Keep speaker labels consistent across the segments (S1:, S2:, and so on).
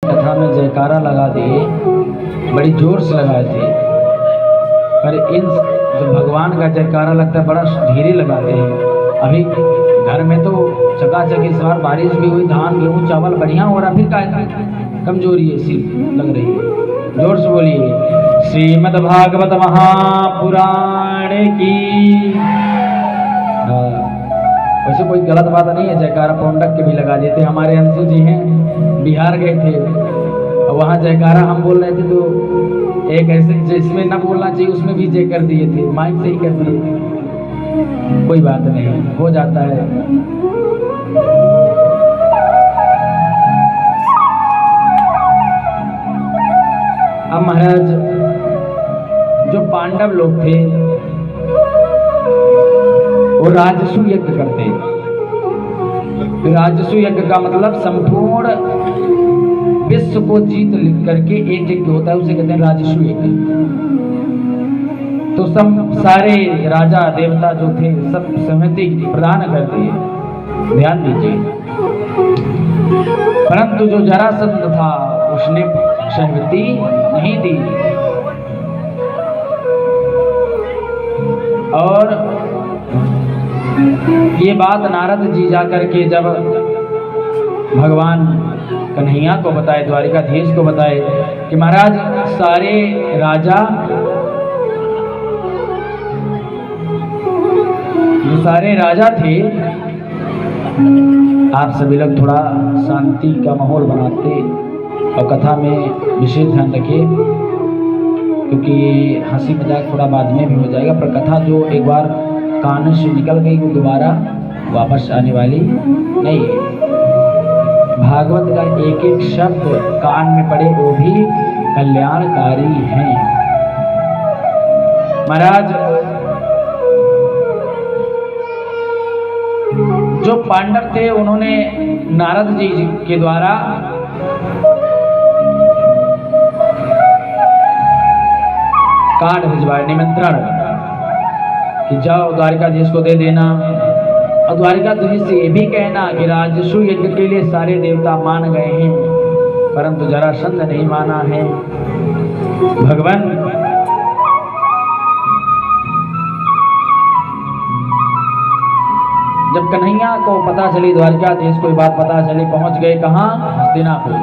S1: कथा में जयकारा लगा दिए, बड़ी जोर से लगाए थे, पर इन जो भगवान का जयकारा लगता है बड़ा धीरे लगाते हैं। अभी घर में तो चकाचक इस बार बारिश भी हुई, धान गेहूँ चावल बढ़िया हो रहा, फिर क्या कमजोरी ऐसी लग रही है। जोर से बोलिए श्रीमद् भागवत महापुराण की। वैसे कोई गलत बात नहीं है, जयकारा पौंडक के भी लगा देते। हमारे अंशु जी हैं, बिहार गए थे, वहाँ जयकारा हम बोल रहे थे तो एक ऐसे जिसमें न बोलना चाहिए उसमें भी जय कर दिए थे, माइक से ही कर दिए। कोई बात नहीं, हो जाता है। अब महाराज जो पांडव लोग थे वो राजसु यज्ञ करते। राजसु यज्ञ का मतलब संपूर्ण विश्व को जीत लिख करके एक यज्ञ होता है, उसे कहते हैं राजसु यज्ञ। तो सब सारे राजा देवता जो थे सब सहमति प्रदान कर दिए, ध्यान दीजिए। परंतु जो जरासंध था उसने सहमति नहीं दी, और ये बात नारद जी जाकर के जब भगवान कन्हैया को बताए, द्वारिकाधीश को बताए कि महाराज सारे राजा, जो सारे राजा थे, आप सभी लोग थोड़ा शांति का माहौल बनाते और कथा में विशेष ध्यान रखिए, क्योंकि हंसी मजाक थोड़ा बाद में भी हो जाएगा, पर कथा जो एक बार कान से निकल गई वो दोबारा वापस आने वाली नहीं है। भागवत का एक एक शब्द कान में पड़े वो भी कल्याणकारी हैं। महाराज जो पांडव थे उन्होंने नारद जी के द्वारा कार्ड भिजवाए, निमंत्रण कि जाओ द्वारिकाधीश को दे देना, और द्वारिकाधीश से ये भी कहना कि राजसु यज्ञ के लिए सारे देवता मान गए हैं, परंतु जरासंध नहीं माना है। भगवान जब कन्हैया को पता चली, द्वारिकाधीश को बात पता चली, पहुंच गए कहाँ? हस्तिनापुर।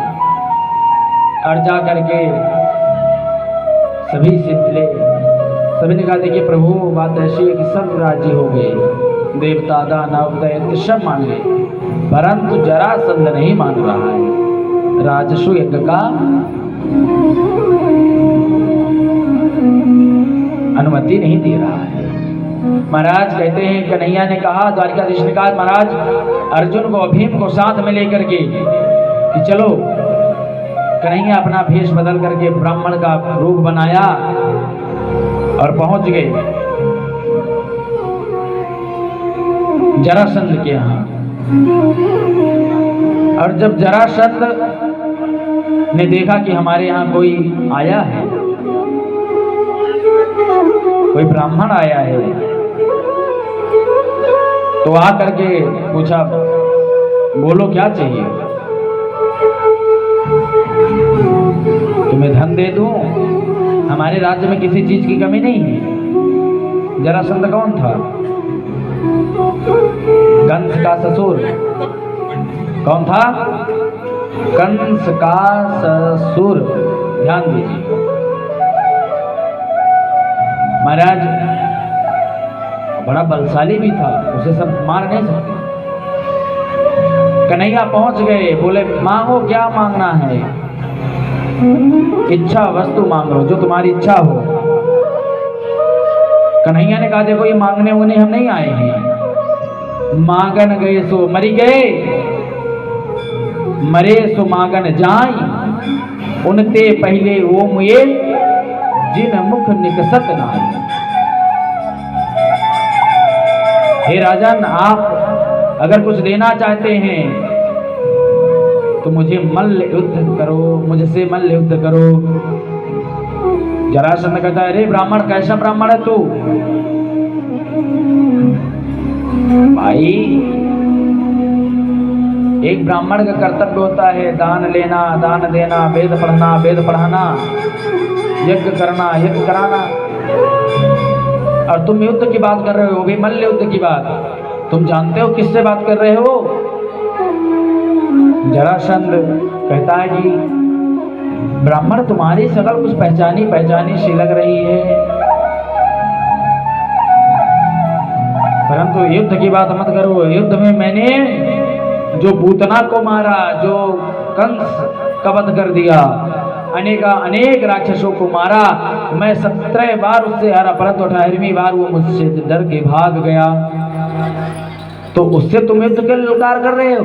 S1: और जा करके सभी से मिले, सभी ने कहा देखिए प्रभु बात ऐसी है कि सब राजी हो गए, देवता दानव दैत्य सब मान गए, परंतु जरासंध नहीं मान रहा है, राजसु यज्ञ का अनुमति नहीं दे रहा है। महाराज कहते हैं कन्हैया ने कहा, द्वारिकाधीश ने कहा महाराज अर्जुन को भीम को साथ में लेकर के कि चलो। कन्हैया अपना भेष बदल करके ब्राह्मण का रूप बनाया और पहुंच गए जरासंध के यहाँ। और जब जरासंध ने देखा कि हमारे यहाँ कोई आया है, कोई ब्राह्मण आया है, तो आ करके पूछा बोलो क्या चाहिए, तुम्हें धन दे दूं, हमारे राज्य में किसी चीज की कमी नहीं है। जरासंध कौन था? कंस का ससुर। कौन था? कंस का ससुर। ध्यान दीजिए महाराज, बड़ा बलशाली भी था, उसे सब मार नहीं सकते। कन्हैया पहुंच गए, बोले मांगो क्या मांगना है, इच्छा वस्तु मांगो जो तुम्हारी इच्छा हो। कन्हैया ने कहा देखो ये मांगने उन्हें हम नहीं आए हैं, मांगन गए सो मरी गए, मरे सो मांगन जाई, उनते पहले वो मुए जिन मुख निकसत नाई। हे राजन, आप अगर कुछ देना चाहते हैं तो मुझे मल्ल युद्ध करो, मुझसे मल्ल युद्ध करो। जरासंध कहता है अरे ब्राह्मण, कैसा ब्राह्मण है तू? भाई एक ब्राह्मण का कर्तव्य होता है दान लेना, दान देना, वेद पढ़ना, वेद पढ़ाना, यज्ञ करना, यज्ञ कराना। और तुम युद्ध की बात कर रहे हो, भी मल्ल युद्ध की बात। तुम जानते हो किससे बात कर रहे हो? जरासंध कहता है कि ब्राह्मण तुम्हारी शकल कुछ पहचानी पहचानी सी लग रही है, परंतु युद्ध की बात मत करो। युद्ध में मैंने जो पूतना को मारा, जो कंस का वध कर दिया, अनेक राक्षसों को मारा, मैं 17 बार उससे हारा, परंतु 18वीं बार वो मुझसे डर के भाग गया। तो उससे तुम युद्ध के ललकार कर रहे हो?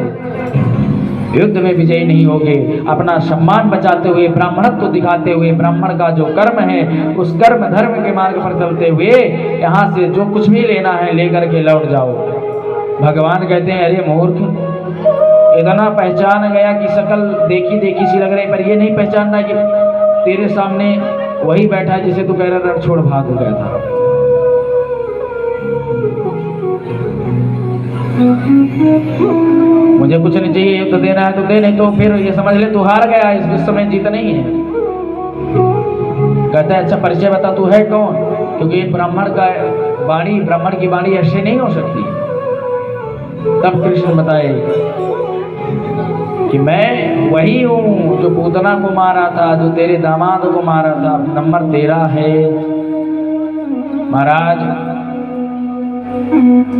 S1: युद्ध में विजयी नहीं होगे। अपना सम्मान बचाते हुए, ब्राह्मणत्व दिखाते हुए, ब्राह्मण का जो कर्म है उस कर्म धर्म के मार्ग पर चलते हुए यहाँ से जो कुछ भी लेना है लेकर के लौट जाओ। भगवान कहते हैं अरे मूर्ख, इतना पहचान गया कि शकल देखी देखी सी लग रही, पर ये नहीं पहचानना कि तेरे सामने वही बैठा है जिसे तू कह रहा छोड़ भाग गया था। मुझे कुछ नहीं चाहिए, युद्ध देना है तो दे, नहीं तो फिर ये समझ ले तू हार गया, इस विश्व में जीत नहीं है। कहता है अच्छा परिचय बता, तू है कौन? क्योंकि ब्राह्मण का वाणी, ब्राह्मण की वाणी ऐसे नहीं हो सकती। तब कृष्ण बताए कि मैं वही हूं जो पूतना को मारा था, जो तेरे दामाद को मारा था, नंबर 13 है। महाराज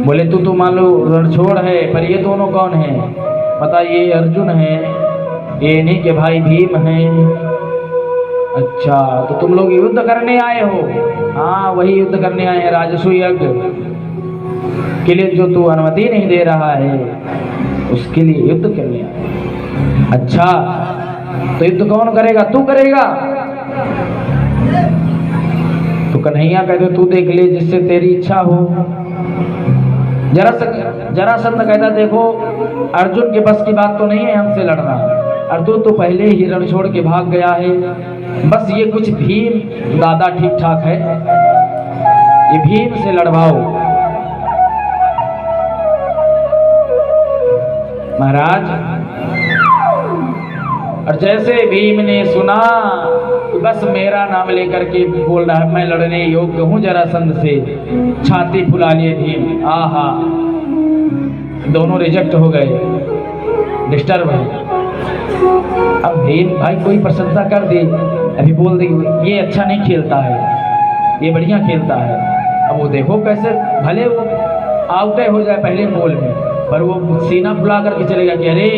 S1: बोले तू मान लो रणछोड़ है, पर ये दोनों कौन है? पता ये अर्जुन है, ये इन्हीं के भाई भीम हैं। अच्छा तो तुम लोग युद्ध करने आए हो? हाँ वही युद्ध करने आए हैं, राजसूय यज्ञ के लिए जो तू अनुमति नहीं दे रहा है उसके लिए युद्ध करने आए। अच्छा तो युद्ध कौन करेगा? तू करेगा? तो कन्हैया कहते तू देख ले जिससे तेरी इच्छा हो। जरासंध कहता देखो अर्जुन के बस की बात तो नहीं है हमसे लड़ना, अर्जुन तो पहले ही रण छोड़ के भाग गया है, बस ये कुछ भीम दादा ठीक ठाक है, ये भीम से लड़वाओ। महाराज और जैसे भीम ने सुना बस मेरा नाम लेकर के बोल रहा है मैं लड़ने योग्य हूं जरासंध से, छाती फुला लिए भीम। आहा दोनों रिजेक्ट हो गए, डिस्टर्ब है। अब भीम भाई कोई प्रशंसा कर दे, अभी बोल दे ये अच्छा नहीं खेलता है, ये बढ़िया खेलता है। अब वो देखो कैसे भले वो आउट हो जाए पहले गोल में, पर वो सीना फुला करके चलेगा कि अरे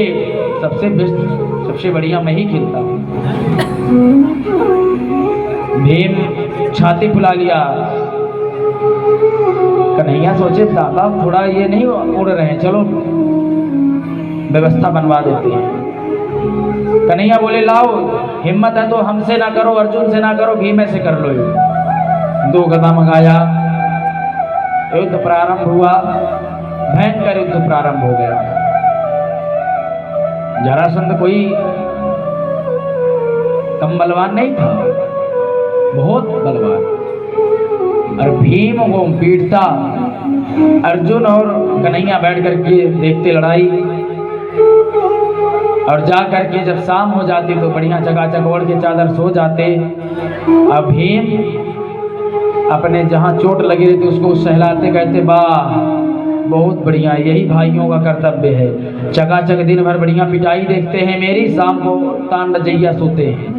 S1: सबसे बेस्ट सबसे बढ़िया मैं ही खेलता हूँ। भीम छाती फुला लिया। कन्हैया सोचे दादा थोड़ा ये नहीं उड़ रहे हैं, चलो व्यवस्था बनवा देते हैं। कन्हैया बोले लाओ हिम्मत है तो हमसे ना करो, अर्जुन से ना करो, भीम से कर लो। 2 गदा मंगाया, युद्ध प्रारंभ हुआ, भयंकर युद्ध प्रारंभ हो गया। जरासंध कोई कम बलवान नहीं था, बहुत बलवान, और भीम को पीटता। अर्जुन और कन्हैया बैठ करके देखते लड़ाई, और जा करके जब शाम हो जाती तो बढ़िया चकाचक ओढ़ के चादर सो जाते। अब भीम अपने जहाँ चोट लगी रहती उसको सहलाते, कहते वाह बहुत बढ़िया, यही भाइयों का कर्तव्य है। चकाचक दिन भर बढ़िया पिटाई देखते हैं मेरी, शाम को तान रजैया सोते हैं।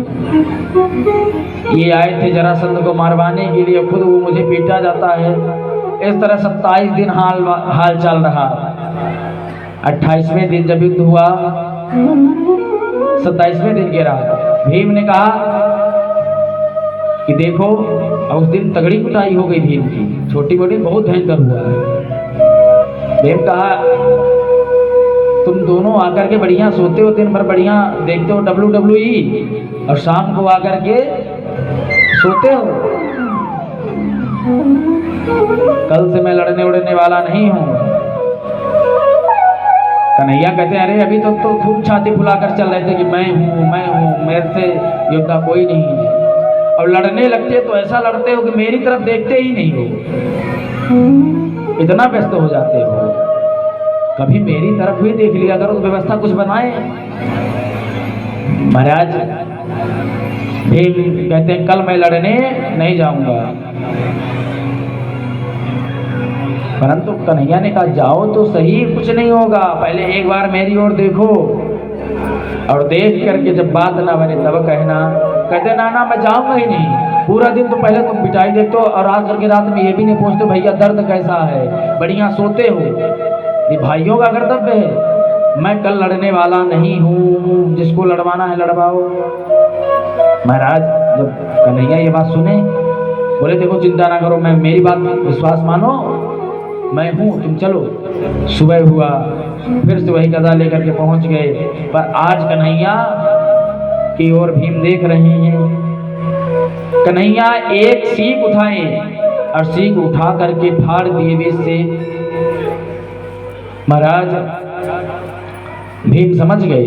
S1: ये आए थे जरासंध को मारवाने के लिए, खुद वो मुझे पीटा जाता है। इस तरह 27 दिन हाल चल रहा। 28वें दिन जब युद्ध हुआ, 27वें दिन की रात भीम ने कहा कि देखो, और उस दिन तगड़ी कुटाई हो गई भीम की, छोटी मोटी बहुत भयंकर हुआ है। भीम कहा तुम दोनों आकर के बढ़िया सोते हो, दिन भर बढ़िया देखते हो WWE, और शाम को आकर के सोते हो। कल से मैं लड़ने उड़ने वाला नहीं हूं। कन्हैया कहते हैं अरे अभी तो खूब छाती फुलाकर चल रहे थे कि मैं हूं, मेरे से योद्धा कोई नहीं है, और लड़ने लगते तो ऐसा लड़ते हो कि मेरी तरफ देखते ही नहीं हो, इतना व्यस्त हो जाते हो। कभी मेरी तरफ भी देख लिया करो, तो व्यवस्था कुछ बनाए। महाराज भीम कहते हैं कल मैं लड़ने नहीं जाऊंगा, परंतु कन्हैया ने कहा जाओ तो सही, कुछ नहीं होगा, पहले एक बार मेरी ओर देखो, और देख करके जब बात ना बने तब कहना। कहते ना ना मैं जाऊंगा ही नहीं, पूरा दिन तो पहले तुम पिटाई देखते हो और आज करके रात में ये भी नहीं पूछते भैया दर्द कैसा है, बढ़िया सोते हो। ये भाइयों का कर्तव्य है। मैं कल लड़ने वाला नहीं हूँ, जिसको लड़वाना है लड़वाओ। महाराज जब कन्हैया ये बात सुने बोले देखो चिंता ना करो, मैं मेरी बात विश्वास मानो, मैं हूँ, तुम चलो। सुबह हुआ, फिर से वही गदा लेकर के पहुंच गए, पर आज कन्हैया की ओर भीम देख रहे हैं। कन्हैया एक सीख उठाए और सीख उठा करके फाड़ दिए बीच से। महाराज भीम समझ गए,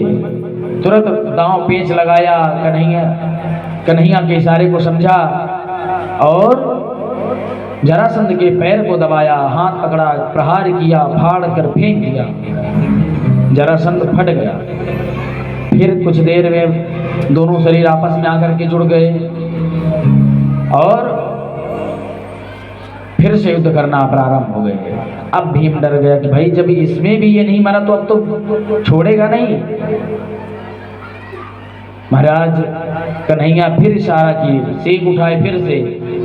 S1: तुरंत दांव पेच लगाया, कन्हैया के इशारे को समझा और जरासंध के पैर को दबाया, हाथ पकड़ा, प्रहार किया, फाड़ कर फेंक दिया। जरासंध फट गया। फिर कुछ देर में दोनों शरीर आपस में आकर के जुड़ गए और फिर से युद्ध करना प्रारंभ हो गए। अब भीम डर गया कि भाई जब इसमें भी ये नहीं मरा तो अब तो छोड़ेगा नहीं। महाराज कन्हैया फिर इशारा किए, सीख उठाए, फिर से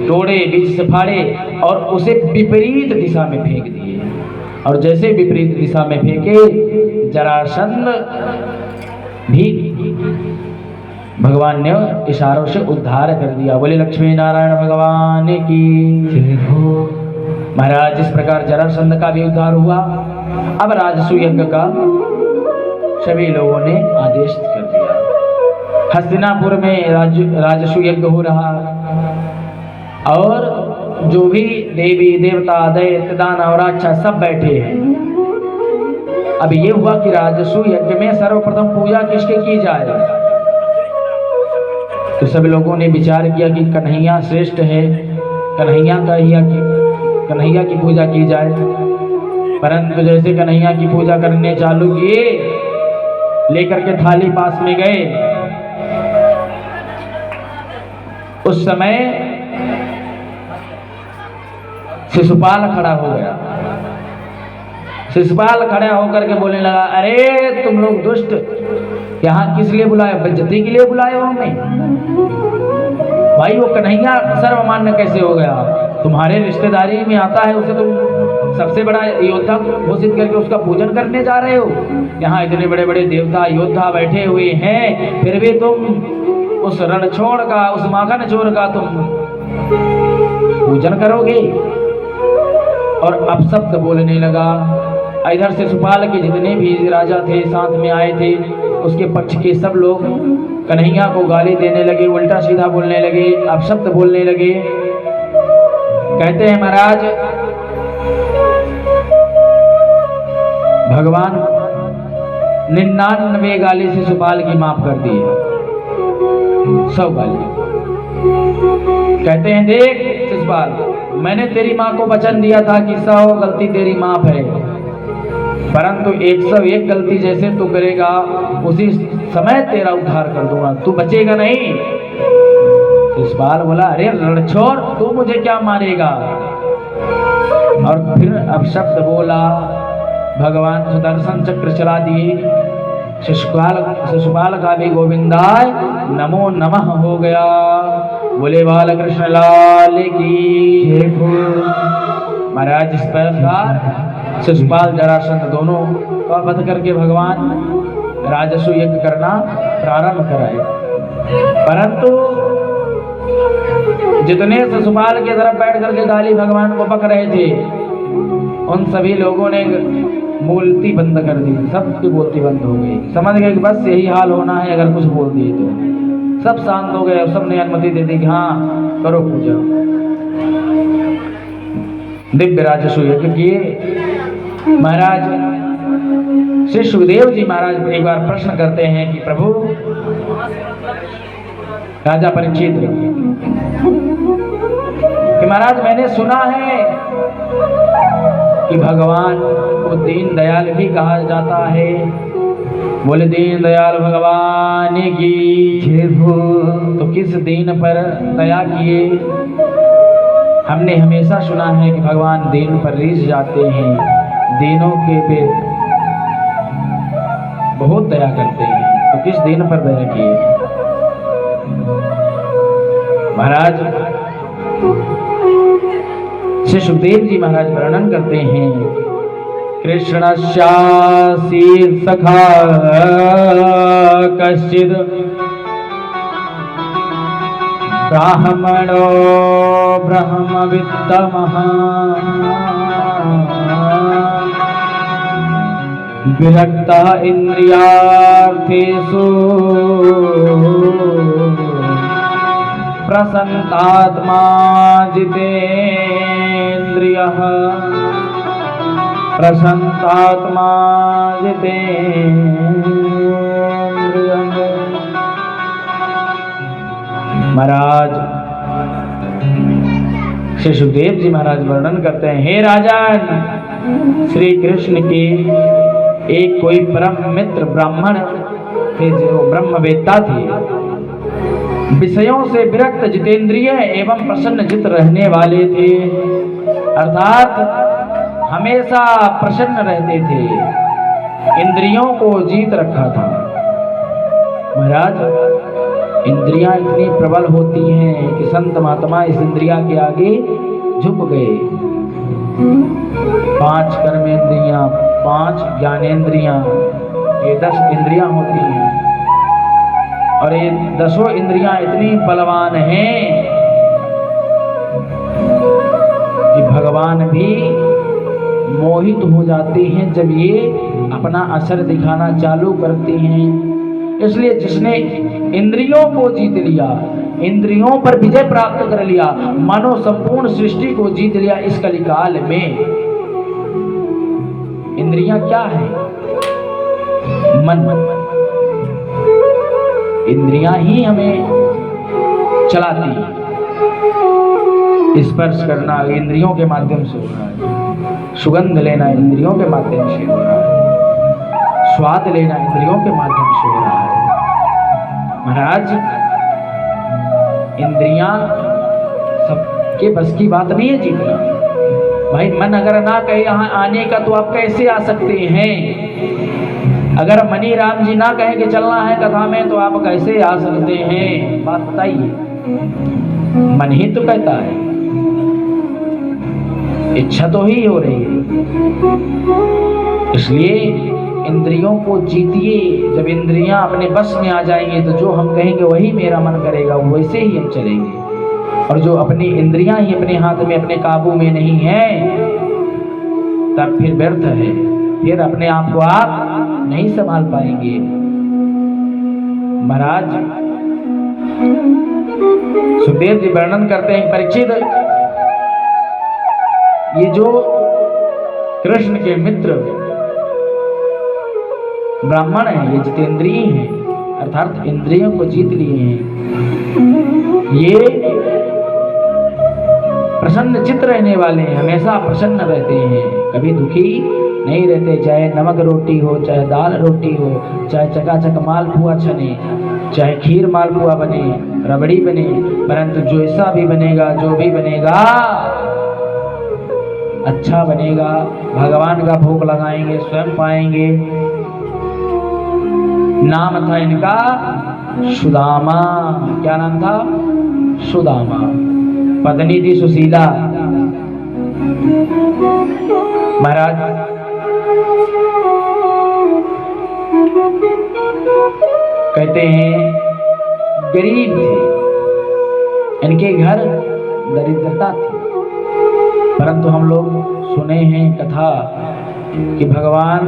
S1: तोड़े, बीच से फाड़े और उसे विपरीत दिशा में फेंक दिए। और जैसे विपरीत दिशा में फेंके, जरासंध भी भगवान ने इशारों से उद्धार कर दिया। बोले लक्ष्मी नारायण भगवान की। महाराज इस प्रकार जरासंध का भी उद्धार हुआ। अब राजसूय यज्ञ का सभी लोगों ने आदेश कर दिया। हस्तिनापुर में राजसूय यज्ञ हो रहा और जो भी देवी देवता दैत्य दानव राक्षस सब बैठे हैं। अब ये हुआ कि राजसूय यज्ञ में सर्वप्रथम पूजा किसके की जाए, तो सब लोगों ने विचार किया कि कन्हैया श्रेष्ठ है, कन्हैया की पूजा की जाए। परंतु जैसे कन्हैया की पूजा करने चालू किए, लेकर के थाली पास में गए, उस समय शिशुपाल खड़ा हो गया। शिशुपाल खड़ा होकर के बोलने लगा, अरे तुम लोग दुष्ट, यहाँ किस लिए बुलाए, बेइज्जती के लिए बुलाए हो हमें? भाई वो कन्हैया सर्वमान्य कैसे हो गया? तुम्हारे रिश्तेदारी में आता है, उसे तुम सबसे बड़ा योद्धा घोषित करके उसका पूजन करने जा रहे हो। यहाँ इतने बड़े बड़े देवता योद्धा बैठे हुए हैं, फिर भी तुम उस रणछोड़ का, उस माखन चोर का तुम पूजन करोगे? और अपशब्द बोलने लगा। इधर से शिशुपाल के जितने भी राजा थे साथ में आए थे, उसके पक्ष के सब लोग कन्हैया को गाली देने लगे, उल्टा सीधा बोलने लगे, अपशब्द बोलने लगे। कहते हैं महाराज भगवान 99 गाली शिशुपाल की माफ कर दी है, 100 गाली। कहते हैं देख शिशुपाल, मैंने तेरी माँ को वचन दिया था कि 100 गलती तेरी माफ है, परंतु 101 गलती जैसे तू करेगा उसी समय तेरा उद्धार कर दूंगा, तू बचेगा नहीं। शिशुपाल बोला, अरे रणछोड़, तू मुझे क्या मारेगा? और फिर अपशब्द बोला। भगवान सुदर्शन चक्र चला दिए। शिशुपाल का भी गोविंदाय नमो नमः हो गया। बोले बालकृष्ण लाल की। महाराज इस प्रकार शिशुपाल जरासंध दोनों का वध करके भगवान राजसूय यज्ञ करना प्रारंभ कराए। परंतु जितने शिशुपाल की तरफ बैठ करके गाली भगवान को बक रहे थे, उन सभी लोगों ने बोलती बंद कर दी, सबकी बोलती बंद हो गई। समझ गए कि बस यही हाल होना है, अगर कुछ बोल दिए तो। सब शांत हो गए, सबने अनुमति दे दी कि हाँ करो पूजा। दिव्य राजसूय यज्ञ किए। महाराज श्री सुखदेव जी महाराज एक बार प्रश्न करते हैं कि प्रभु, राजा परीक्षित कि महाराज मैंने सुना है कि भगवान को दीन दयाल भी कहा जाता है। बोले दीन दयाल भगवान की जय हो। तो किस दीन पर दया किए? हमने हमेशा सुना है कि भगवान दीन पर रीझ जाते हैं, दीनों के पे बहुत दया करते हैं। तो किस दीन पर दया किए? महाराज श्री सुखदेव जी महाराज वर्णन करते हैं, कृष्णस्यासी सखा कश्चिद ब्राह्मणो ब्रह्मवित्तमः विरक्तः इंद्रियार्थेषु प्रसन्नात्मा जितेन्द्रियः प्रसन्नात्मा जितेन्द्रियः। महाराज श्री सुखदेव जी महाराज वर्णन करते हैं, हे राजन, श्री कृष्ण के एक कोई परम मित्र ब्राह्मण थे जो ब्रह्मवेत्ता थे, विषयों से विरक्त जितेंद्रिय एवं प्रसन्न चित्त रहने वाले थे, अर्थात हमेशा प्रसन्न रहते थे, इंद्रियों को जीत रखा था। महाराज इंद्रियां इतनी प्रबल होती हैं कि संत महात्मा इस इंद्रिया के आगे झुक गए। 5 कर्मेंद्रियां, 5 ज्ञानेंद्रियां, ये 10 इंद्रियां होती हैं और ये 10 इंद्रियां इतनी बलवान हैं कि भगवान भी मोहित हो जाते हैं जब ये अपना असर दिखाना चालू करती हैं। इसलिए जिसने इंद्रियों को जीत लिया, इंद्रियों पर विजय प्राप्त कर लिया, मानो संपूर्ण सृष्टि को जीत लिया इस कलिकाल में। इंद्रियां क्या है? मन। इंद्रियां ही हमें चलाती हैं। स्पर्श करना इंद्रियों के माध्यम से हो रहा है, सुगंध लेना इंद्रियों के माध्यम से हो रहा है, स्वाद लेना इंद्रियों के माध्यम से हो रहा है। महाराज इंद्रियां सबके बस की बात नहीं है जीतना। भाई मन अगर ना कहे यहाँ आने का तो आप कैसे आ सकते हैं? अगर मनी राम जी ना कहे कि चलना है कथा में तो आप कैसे आ सकते हैं? बात बताइए। मन ही तो कहता है, इच्छा तो ही हो रही है। इसलिए इंद्रियों को जीतिए। जब इंद्रियां अपने बस में आ जाएंगे तो जो हम कहेंगे वही मेरा मन करेगा, वैसे ही हम चलेंगे। और जो अपनी इंद्रियां ही अपने हाथ में, अपने काबू में नहीं है, तब फिर व्यर्थ है, फिर अपने आप को आप नहीं संभाल पाएंगे। महाराज सुखदेव जी वर्णन करते हैं, परीक्षित, ये जो कृष्ण के मित्र ब्राह्मण हैं, ये जितेंद्रिय हैं, अर्थात इंद्रियों को जीत लिए हैं। ये प्रसन्न चित्त रहने वाले हैं, हमेशा प्रसन्न रहते हैं, कभी दुखी नहीं रहते। चाहे नमक रोटी हो, चाहे दाल रोटी हो, चाहे चकाचक मालपुआ छने, चाहे खीर मालपुआ बने, रबड़ी बने, परंतु जैसा भी बनेगा, जो भी बनेगा अच्छा बनेगा। भगवान का भोग लगाएंगे, स्वयं पाएंगे। नाम था इनका सुदामा। क्या नाम था? सुदामा। पत्नी थी सुशीला। महाराज कहते हैं गरीब थे, इनके घर दरिद्रता थी, परंतु हम लोग सुने हैं कथा कि भगवान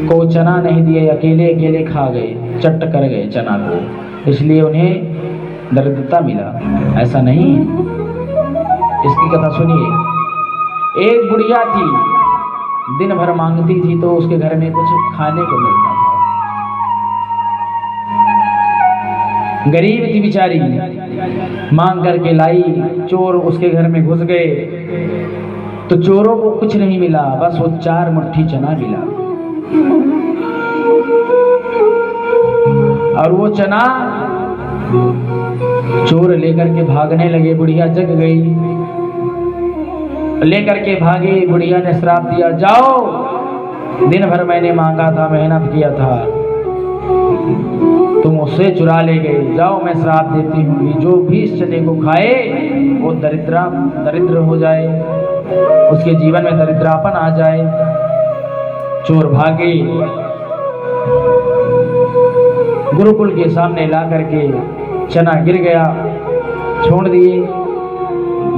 S1: को चना नहीं दिए, अकेले अकेले खा गए, चट कर गए चना को, इसलिए उन्हें दरिद्रता मिला। ऐसा नहीं है। इसकी कथा सुनिए। एक बुढ़िया थी, दिन भर मांगती थी तो उसके घर में कुछ खाने को मिलता था। गरीब थी बेचारी, मांग करके लाई, चोर उसके घर में घुस गए, तो चोरों को कुछ नहीं मिला, बस वो 4 मुट्ठी चना मिला। और वो चना चोर लेकर के भागने लगे। बुढ़िया जग गई, लेकर के भागे। बुढ़िया ने श्राप दिया, जाओ, दिन भर मैंने मांगा था, मेहनत किया था, तुम उससे चुरा ले गए, जाओ मैं श्राप देती हूँ, जो भी इस चने को खाए वो दरिद्र हो जाए, उसके जीवन में दरिद्रापन आ जाए। चोर भागे, गुरुकुल के सामने ला करके चना गिर गया, छोड़ दिए।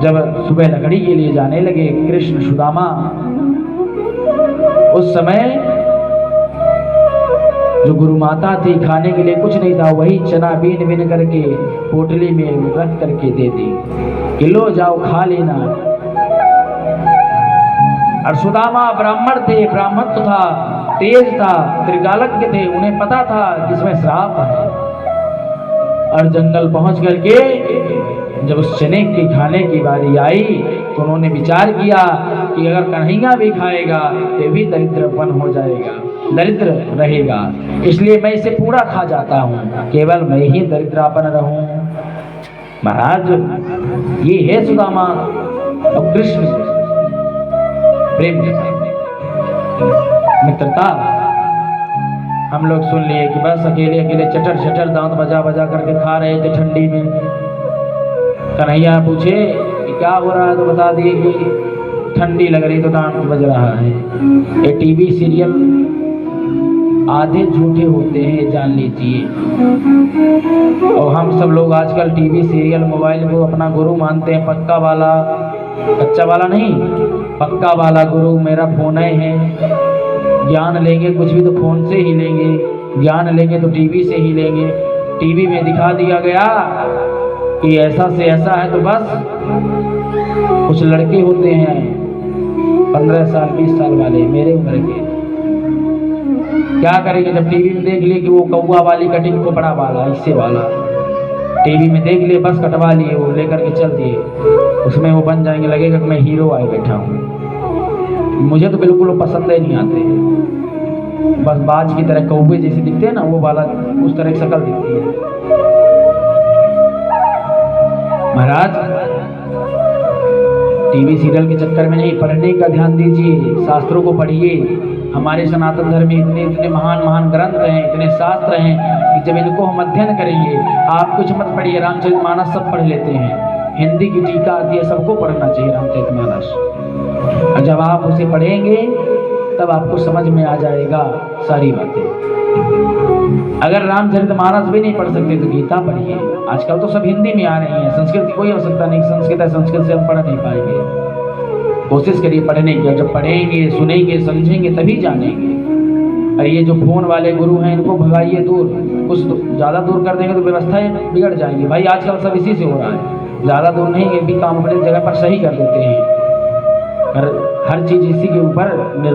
S1: जब सुबह लकड़ी के लिए जाने लगे कृष्ण सुदामा, उस समय जो गुरु माता थी, खाने के लिए कुछ नहीं था, वही चना बीन बीन करके पोटली में रख करके दे दी कि लो जाओ खा लेना। और सुदामा ब्राह्मण थे, ब्राह्मण था, तेज था, त्रिकालज्ञ थे, उन्हें पता था कि इसमें श्राप है। और जंगल पहुंच करके जब उस चने के खाने की बारी आई तो उन्होंने विचार किया कि अगर कन्हैया भी खाएगा तो भी दरिद्रपन हो जाएगा, दरिद्र रहेगा, इसलिए मैं इसे पूरा खा जाता हूँ, केवल मैं ही दरिद्रापन रहूं। महाराज ये है सुदामा और कृष्ण प्रेम मित्रता। हम लोग सुन लिए कि बस अकेले अकेले चटर चटर दांत बजा बजा करके खा रहे थे ठंडी में। कन्हैया पूछे कि क्या हो रहा है, तो बता दिए कि ठंडी लग रही तो दांत बज रहा है। ये टीवी सीरियल आधे झूठे होते हैं, जान लीजिए। और हम सब लोग आजकल टीवी सीरियल मोबाइल को अपना गुरु मानते हैं, पक्का वाला, कच्चा वाला नहीं, पक्का वाला गुरु मेरा फोन है। ज्ञान लेंगे कुछ भी तो फोन से ही लेंगे, ज्ञान लेंगे तो टीवी से ही लेंगे। टीवी में दिखा दिया गया कि ऐसा से ऐसा है, तो बस कुछ लड़के होते हैं 15 साल 20 साल वाले मेरे उम्र के, क्या करेंगे जब टीवी में देख लिए कि वो कौवा वाली कटिंग खोपड़ा वाला इससे वाला टीवी में देख लिए, बस कटवा लिए, वो लेकर के चल दिए, उसमें वो बन जाएंगे, लगेगा कि मैं हीरो आए बैठा हूँ। मुझे तो बिल्कुल वो पसंद ही नहीं आते, बस बाज की तरह कौवे जैसे दिखते हैं ना, वो वाला उस तरह की शक्ल दिखती है। महाराज टीवी सीरियल के चक्कर में नहीं, पढ़ने का ध्यान दीजिए, शास्त्रों को पढ़िए। हमारे सनातन धर्म में इतने इतने महान महान ग्रंथ हैं, इतने शास्त्र हैं कि जब इनको हम अध्ययन करेंगे, आप कुछ मत पढ़िए, रामचरितमानस सब पढ़ लेते हैं, हिंदी की टीका आती है, सबको पढ़ना चाहिए रामचरितमानस। और जब आप उसे पढ़ेंगे तब आपको समझ में आ जाएगा सारी बातें। अगर रामचरितमानस भी नहीं पढ़ सकते तो गीता पढ़िए। आजकल तो सब हिंदी में आ रही है, संस्कृत की कोई आवश्यकता नहीं, संस्कृत है, संस्कृत से हम पढ़ नहीं पाएंगे। कोशिश करिए पढ़ने की, जब पढ़ेंगे सुनेंगे समझेंगे तभी जानेंगे। और ये जो फोन वाले गुरु हैं इनको भगाइए दूर, कुछ ज़्यादा दूर कर देंगे तो व्यवस्थाएं बिगड़ जाएंगी। भाई आजकल सब इसी से हो रहा है, ज़्यादा दूर नहीं, ये भी काम अपने जगह पर सही कर देते हैं, हर चीज़ इसी के ऊपर